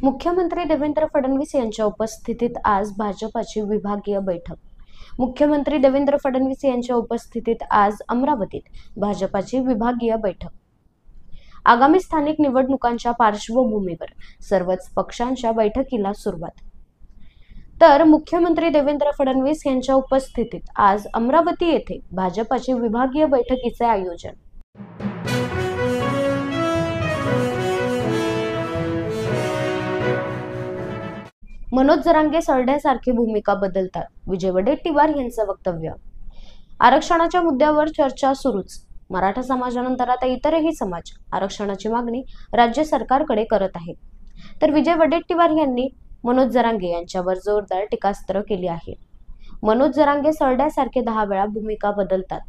मुख्यमंत्री देवेंद्र फडणवीस यांच्या उपस्थितीत आज भाजपाची विभागीय बैठक। मुख्यमंत्री देवेंद्र फडणवीस यांच्या उपस्थितीत आज अमरावतीत भाजपाची विभागीय बैठक। आगामी स्थानिक निवडणुकांच्या पार्श्वभूमीवर सर्वच पक्षांच्या बैठकीला सुरुवात। तर मुख्यमंत्री देवेंद्र फडणवीस यांच्या उपस्थितीत आज अमरावती येथे भाजपाची विभागीय बैठकीचे आयोजन। मनोज जरांगे सरड्यासारखी भूमिका बदलतात, विजय वडेट्टीवार यांचं वक्तव्य। आरक्षणाच्या मुद्द्यावर चर्चा सुरूच। मराठा समाजानंतर आता इतरही समाज आरक्षणाची मागणी राज्य सरकारकडे करत आहेत। तर विजय वडेट्टीवार यांनी मनोज जरांगे यांच्यावर जोरदार टीकास्त्र केली आहे। मनोज जरांगे सरड्यासारखे 10 वेळा भूमिका बदलतात,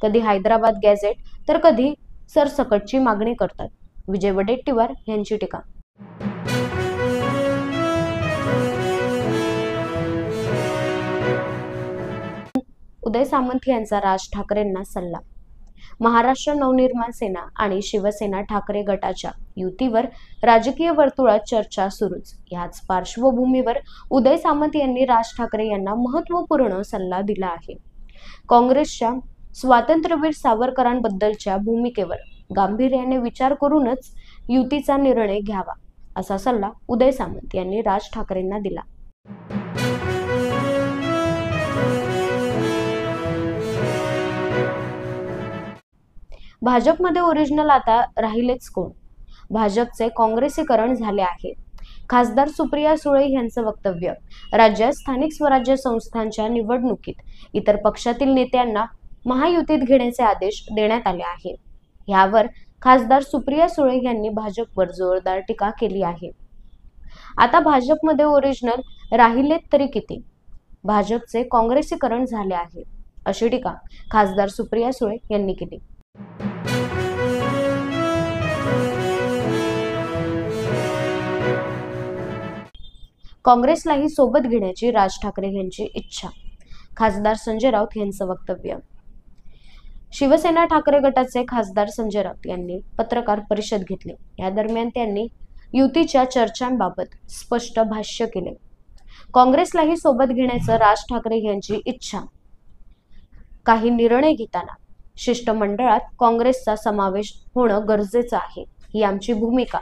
कधी हैदराबाद गॅझेट तर कधी सरसकटची मागणी करतात, विजय वडेट्टीवार यांची टीका। उदय सामंत यांचा राज ठाकरेंना सल्ला। महाराष्ट्र नवनिर्माण सेना आणि शिवसेना ठाकरे गटाच्या युतीवर राजकीय वर्तुळात चर्चा सुरूच। याच पार्श्वभूमीवर उदय सामंत यांनी राज ठाकरे यांना महत्त्वपूर्ण सल्ला दिला आहे। काँग्रेसच्या स्वातंत्र्यवीर सावरकरांबद्दलच्या भूमिकेवर गांभीर्याने विचार करूनच युतीचा निर्णय घ्यावा, असा सल्ला उदय सामंत यांनी राज ठाकरेंना दिला। भाजपमध्ये ओरिजिनल आता राहिलेच कोण? भाजपचे काँग्रेसीकरण झाले आहे। खासदार सुप्रिया सुळे यांचं वक्तव्य। राज्यात स्थानिक स्वराज्य संस्थांच्या निवडणुकीत इतर पक्षातील नेत्यांना महायुतीत घेण्याचे आदेश देण्यात आले आहे। यावर खासदार सुप्रिया सुळे यांनी भाजपवर जोरदार टीका केली आहे। आता भाजपमध्ये ओरिजिनल राहिलेत तरी किती? भाजपचे काँग्रेसीकरण झाले आहे, अशी टीका खासदार सुप्रिया सुळे यांनी केली। काँग्रेसलाही सोबत घेण्याची राज ठाकरे यांची इच्छा। खासदार संजय राऊत यांचं वक्तव्य। शिवसेना ठाकरे गटाचे खासदार संजय राऊत यांनी पत्रकार परिषद घेतली। या दरम्यान त्यांनी युतीच्या चर्चांबाबत स्पष्ट भाष्य केले। काँग्रेसलाही सोबत घेण्याचं राज ठाकरे यांची इच्छा। काही निर्णय घेताना शिष्टमंडळात काँग्रेसचा समावेश होणं गरजेचं आहे, ही आमची भूमिका।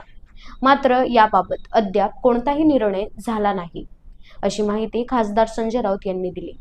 मात्र याबाबत अद्याप कोणताही निर्णय झाला नाही, अशी माहिती खासदार संजय राऊत यांनी दिली।